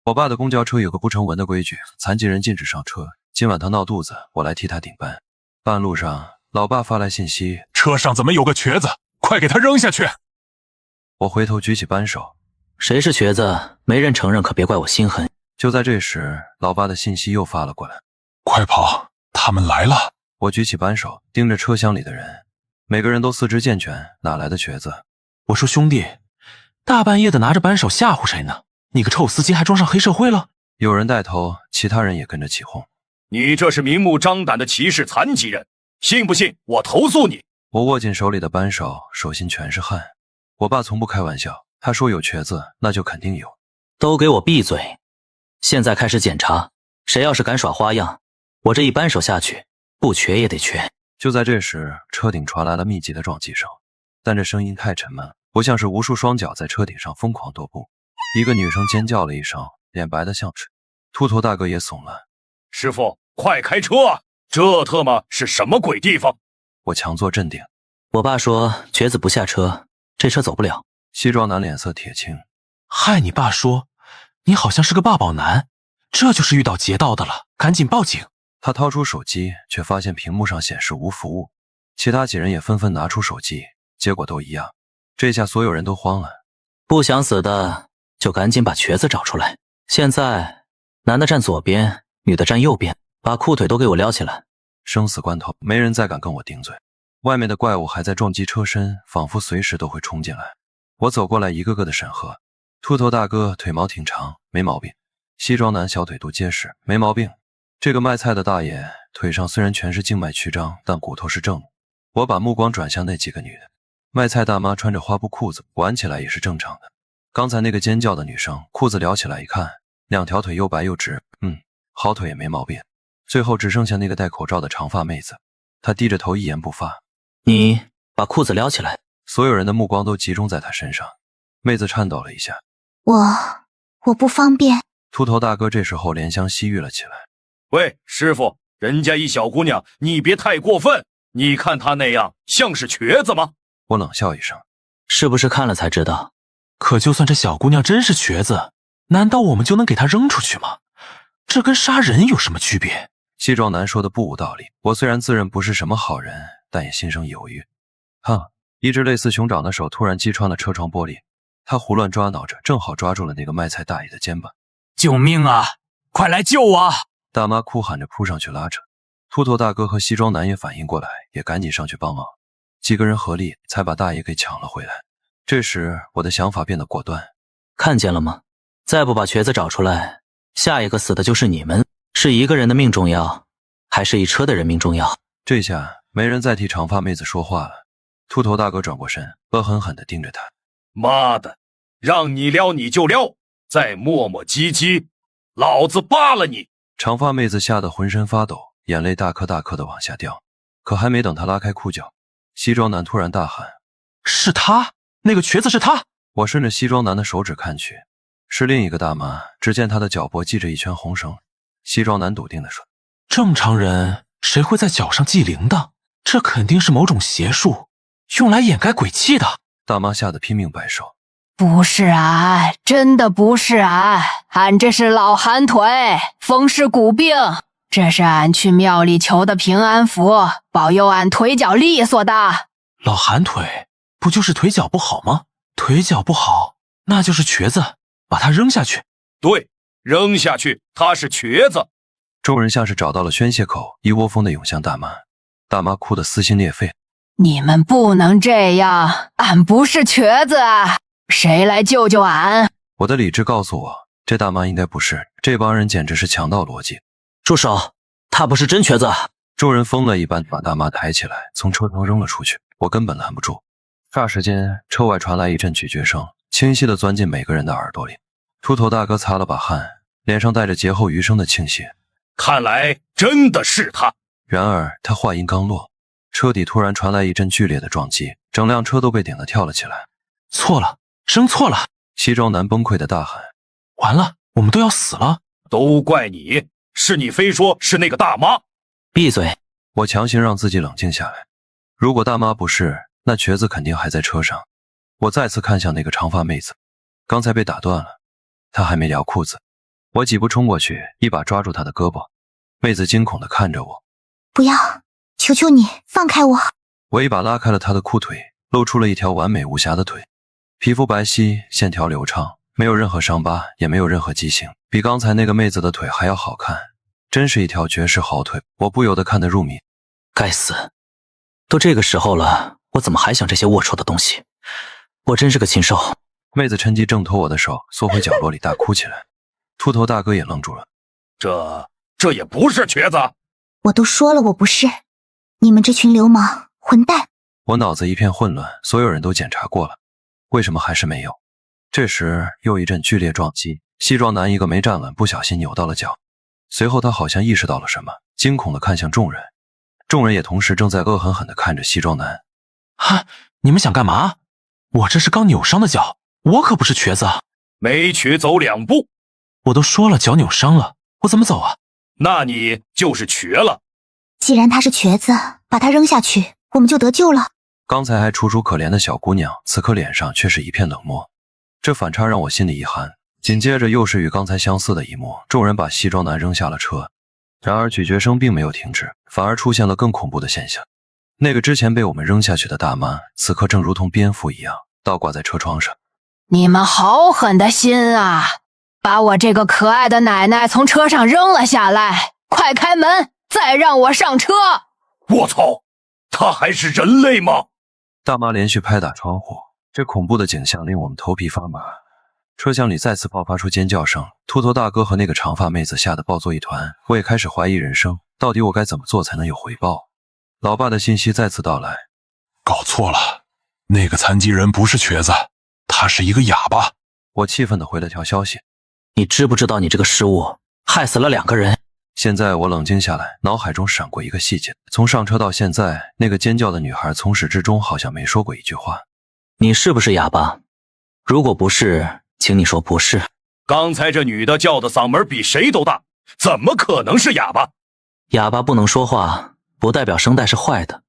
我爸的公交车有个不成文的规矩，残疾人禁止上车。今晚他闹肚子，我来替他顶班。半路上，老爸发来信息，车上怎么有个瘸子？快给他扔下去！我回头举起扳手，谁是瘸子？没人承认，可别怪我心狠。就在这时，老爸的信息又发了过来，快跑，他们来了！我举起扳手，盯着车厢里的人，每个人都四肢健全，哪来的瘸子？我说兄弟，大半夜的拿着扳手吓唬谁呢？你个臭司机还装上黑社会了？有人带头，其他人也跟着起哄。你这是明目张胆的歧视残疾人，信不信我投诉你？我握紧手里的扳手，手心全是汗。我爸从不开玩笑，他说有瘸子，那就肯定有。都给我闭嘴！现在开始检查，谁要是敢耍花样，我这一扳手下去，不瘸也得瘸。就在这时，车顶传来了密集的撞击声，但这声音太沉闷，不像是无数双脚在车顶上疯狂踱步。一个女生尖叫了一声，脸白的像水。秃头大哥也怂了。师傅，快开车啊！这特么是什么鬼地方？我强作镇定。我爸说瘸子不下车，这车走不了。西装男脸色铁青。害你爸说你好像是个爸宝男，这就是遇到劫道的了，赶紧报警。他掏出手机，却发现屏幕上显示无服务。其他几人也纷纷拿出手机，结果都一样。这下所有人都慌了。不想死的就赶紧把瘸子找出来。现在男的站左边，女的站右边，把裤腿都给我撩起来。生死关头，没人再敢跟我顶嘴。外面的怪物还在撞击车身，仿佛随时都会冲进来。我走过来，一个个的审核。秃头大哥腿毛挺长，没毛病。西装男小腿都结实，没毛病。这个卖菜的大爷腿上虽然全是静脉曲张，但骨头是正的。我把目光转向那几个女的。卖菜大妈穿着花布裤子，玩起来也是正常的。刚才那个尖叫的女生，裤子撩起来一看，两条腿又白又直，好腿也没毛病。最后只剩下那个戴口罩的长发妹子，她低着头一言不发。你把裤子撩起来。所有人的目光都集中在她身上。妹子颤抖了一下。我不方便。秃头大哥这时候怜香惜玉了起来。喂，师傅，人家一小姑娘，你别太过分。你看她那样像是瘸子吗？我冷笑一声。是不是看了才知道？可就算这小姑娘真是瘸子，难道我们就能给她扔出去吗？这跟杀人有什么区别？西装男说的不无道理。我虽然自认不是什么好人，但也心生犹豫。一只类似熊掌的手突然击穿了车窗玻璃，他胡乱抓挠着，正好抓住了那个卖菜大爷的肩膀。救命啊！快来救我！大妈哭喊着扑上去拉扯。秃头大哥和西装男也反应过来，也赶紧上去帮忙。几个人合力才把大爷给抢了回来。这时我的想法变得果断。看见了吗？再不把瘸子找出来，下一个死的就是你们。是一个人的命重要，还是一车的人命重要？这下没人再替长发妹子说话了。秃头大哥转过身，恶狠狠地盯着他。妈的，让你撩你就撩，再磨磨唧唧，老子扒了你！长发妹子吓得浑身发抖，眼泪大颗大颗地往下掉。可还没等她拉开裤脚，西装男突然大喊：是他，那个瘸子是他！我顺着西装男的手指看去，是另一个大妈。只见她的脚脖系着一圈红绳。西装男笃定地说：正常人谁会在脚上系铃铛？这肯定是某种邪术，用来掩盖鬼气的。大妈吓得拼命摆手：不是俺，真的不是俺，俺这是老寒腿，风湿骨病，这是俺去庙里求的平安符，保佑俺腿脚利索的。老寒腿不就是腿脚不好吗？腿脚不好，那就是瘸子，把他扔下去。对，扔下去，他是瘸子。众人像是找到了宣泄口，一窝蜂地涌向大妈。大妈哭得撕心裂肺：你们不能这样，俺不是瘸子，谁来救救俺？我的理智告诉我，这大妈应该不是，这帮人简直是强盗逻辑。住手，他不是真瘸子。众人疯了一般把大妈抬起来，从车头扔了出去。我根本拦不住。霎时间，车外传来一阵咀嚼声，清晰地钻进每个人的耳朵里。秃头大哥擦了把汗，脸上带着劫后余生的庆幸。看来真的是他。然而他话音刚落，车底突然传来一阵剧烈的撞击，整辆车都被顶得跳了起来。错了，扔错了！西装男崩溃的大喊：完了，我们都要死了！都怪你，是你非说是那个大妈。闭嘴！我强行让自己冷静下来。如果大妈不是，那瘸子肯定还在车上。我再次看向那个长发妹子，刚才被打断了，她还没撩裤子。我几步冲过去，一把抓住她的胳膊。妹子惊恐地看着我，不要，求求你放开我！我一把拉开了她的裤腿，露出了一条完美无瑕的腿，皮肤白皙，线条流畅，没有任何伤疤，也没有任何畸形，比刚才那个妹子的腿还要好看，真是一条绝世好腿。我不由得看得入迷。该死，都这个时候了，我怎么还想这些龌龊的东西？我真是个禽兽。妹子趁机挣脱我的手，缩回角落里大哭起来。秃头大哥也愣住了。这也不是瘸子。我都说了我不是，你们这群流氓混蛋！我脑子一片混乱，所有人都检查过了，为什么还是没有？这时又一阵剧烈撞击，西装男一个没站稳，不小心扭到了脚。随后他好像意识到了什么，惊恐地看向众人，众人也同时正在恶狠狠地看着西装男。哈，你们想干嘛？我这是刚扭伤的脚，我可不是瘸子。没瘸走2步。我都说了脚扭伤了，我怎么走啊？那你就是瘸了。既然他是瘸子，把他扔下去，我们就得救了。刚才还楚楚可怜的小姑娘，此刻脸上却是一片冷漠，这反差让我心里一寒。紧接着又是与刚才相似的一幕，众人把西装男扔下了车。然而咀嚼声并没有停止，反而出现了更恐怖的现象。那个之前被我们扔下去的大妈，此刻正如同蝙蝠一样倒挂在车窗上。你们好狠的心啊！把我这个可爱的奶奶从车上扔了下来，快开门，再让我上车！我操，他还是人类吗？大妈连续拍打窗户，这恐怖的景象令我们头皮发麻。车厢里再次爆发出尖叫声，秃头大哥和那个长发妹子吓得抱作一团。我也开始怀疑人生，到底我该怎么做才能有回报？老爸的信息再次到来。搞错了，那个残疾人不是瘸子，他是一个哑巴。我气愤地回了条消息。你知不知道你这个失误害死了2个人？现在我冷静下来，脑海中闪过一个细节，从上车到现在，那个尖叫的女孩从始至终好像没说过一句话。你是不是哑巴？如果不是，请你说不是。刚才这女的叫的嗓门比谁都大，怎么可能是哑巴？哑巴不能说话，不代表声带是坏的。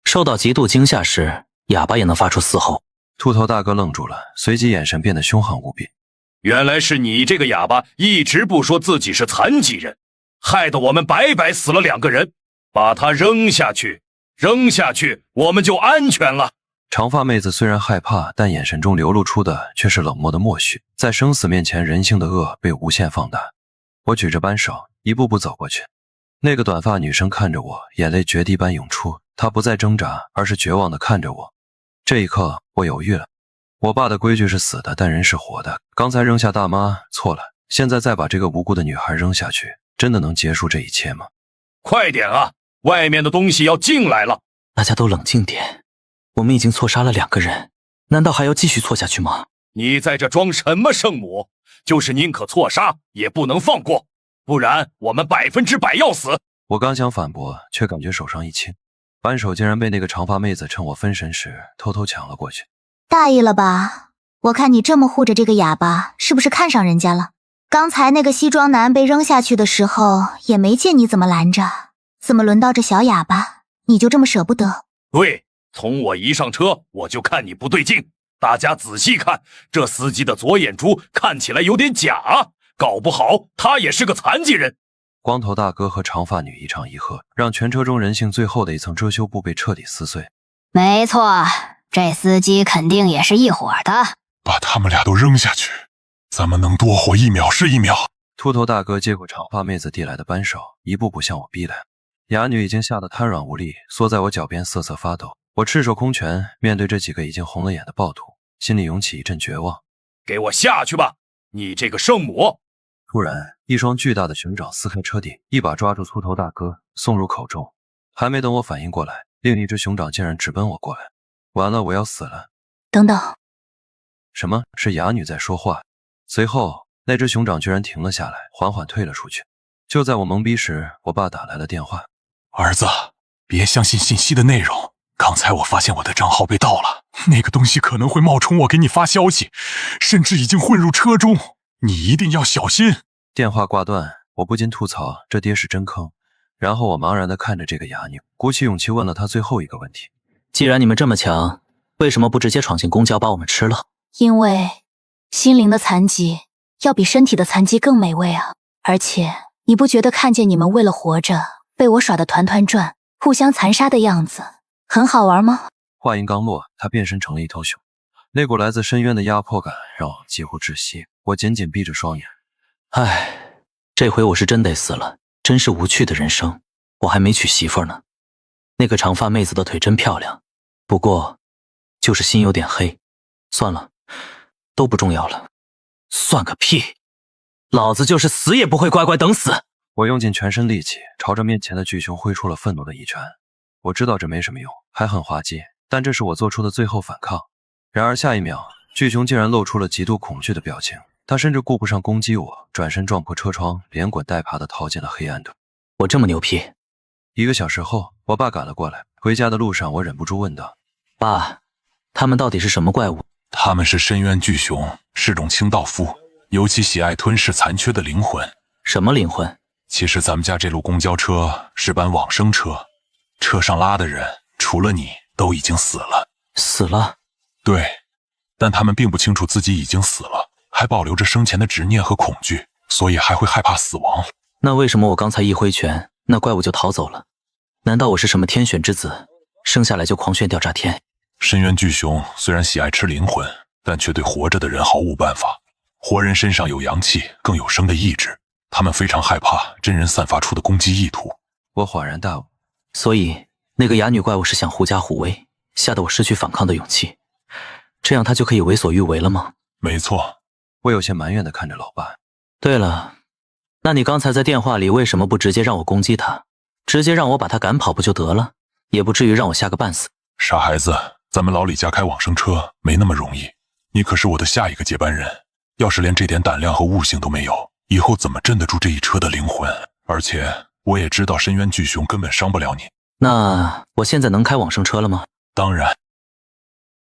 受到极度惊吓时，哑巴也能发出嘶吼。秃头大哥愣住了，随即眼神变得凶狠无比。原来是你这个哑巴一直不说自己是残疾人，害得我们白白死了2个人。把他扔下去，扔下去，我们就安全了。长发妹子虽然害怕，但眼神中流露出的却是冷漠的默许。在生死面前，人性的恶被无限放大。我举着扳手，一步步走过去。那个短发女生看着我，眼泪决堤般涌出。她不再挣扎，而是绝望地看着我。这一刻，我犹豫了。我爸的规矩是死的，但人是活的。刚才扔下大妈错了，现在再把这个无辜的女孩扔下去，真的能结束这一切吗？快点啊，外面的东西要进来了。大家都冷静点，我们已经错杀了2个人，难道还要继续错下去吗？你在这装什么圣母？就是宁可错杀也不能放过，不然我们100%要死。我刚想反驳，却感觉手上一轻，扳手竟然被那个长发妹子趁我分神时偷偷抢了过去。大意了吧？我看你这么护着这个哑巴，是不是看上人家了？刚才那个西装男被扔下去的时候，也没见你怎么拦着，怎么轮到这小哑巴，你就这么舍不得？对，从我一上车，我就看你不对劲。大家仔细看，这司机的左眼珠看起来有点假，搞不好他也是个残疾人。光头大哥和长发女一唱一和，让全车中人性最后的一层遮羞布被彻底撕碎。没错，这司机肯定也是一伙的。把他们俩都扔下去，咱们能多活1秒是1秒。秃头大哥接过长发妹子递来的扳手，一步步向我逼来。哑女已经吓得瘫软无力，缩在我脚边瑟瑟发抖。我赤手空拳面对这几个已经红了眼的暴徒，心里涌起一阵绝望。给我下去吧，你这个圣母！突然，一双巨大的熊掌撕开车顶，一把抓住秃头大哥，送入口中。还没等我反应过来，另一只熊掌竟然直奔我过来。完了，我要死了！等等，什么？是哑女在说话。随后，那只熊掌居然停了下来，缓缓退了出去。就在我懵逼时，我爸打来了电话。儿子，别相信信息的内容。刚才我发现我的账号被盗了，那个东西可能会冒充我给你发消息，甚至已经混入车中，你一定要小心。电话挂断，我不禁吐槽，这爹是真坑。然后我茫然地看着这个哑女，鼓起勇气问了她最后一个问题。既然你们这么强，为什么不直接闯进公交把我们吃了？因为心灵的残疾要比身体的残疾更美味啊。而且你不觉得看见你们为了活着被我耍得团团转，互相残杀的样子很好玩吗？话音刚落，他变身成了一头熊，那股来自深渊的压迫感让我几乎窒息。我紧紧闭着双眼。唉，这回我是真得死了，真是无趣的人生。我还没娶媳妇呢。那个长发妹子的腿真漂亮，不过就是心有点黑。算了，都不重要了。算个屁！老子就是死也不会乖乖等死。我用尽全身力气，朝着面前的巨熊挥出了愤怒的一拳。我知道这没什么用，还很滑稽，但这是我做出的最后反抗。然而下一秒，巨熊竟然露出了极度恐惧的表情，他甚至顾不上攻击我，转身撞破车窗，连滚带爬地逃进了黑暗中。我这么牛批1个小时后，我爸赶了过来。回家的路上，我忍不住问道：“爸，他们到底是什么怪物？”他们是深渊巨熊，是种清道夫，尤其喜爱吞噬残缺的灵魂。什么灵魂？其实咱们家这路公交车是班往生车，车上拉的人除了你都已经死了。死了？对，但他们并不清楚自己已经死了，还保留着生前的执念和恐惧，所以还会害怕死亡。那为什么我刚才一挥拳，那怪物就逃走了？难道我是什么天选之子，生下来就狂炫屌炸天？深渊巨熊虽然喜爱吃灵魂，但却对活着的人毫无办法。活人身上有阳气，更有生的意志，他们非常害怕真人散发出的攻击意图。我恍然大悟，所以那个哑女怪物是想狐假虎威，吓得我失去反抗的勇气，这样他就可以为所欲为了吗？没错。我有些埋怨地看着老爸。对了，那你刚才在电话里为什么不直接让我攻击他，直接让我把他赶跑不就得了，也不至于让我吓个半死。傻孩子，咱们老李家开往生车没那么容易，你可是我的下一个接班人，要是连这点胆量和悟性都没有，以后怎么镇得住这一车的灵魂？而且我也知道深渊巨熊根本伤不了你。那我现在能开往生车了吗？当然。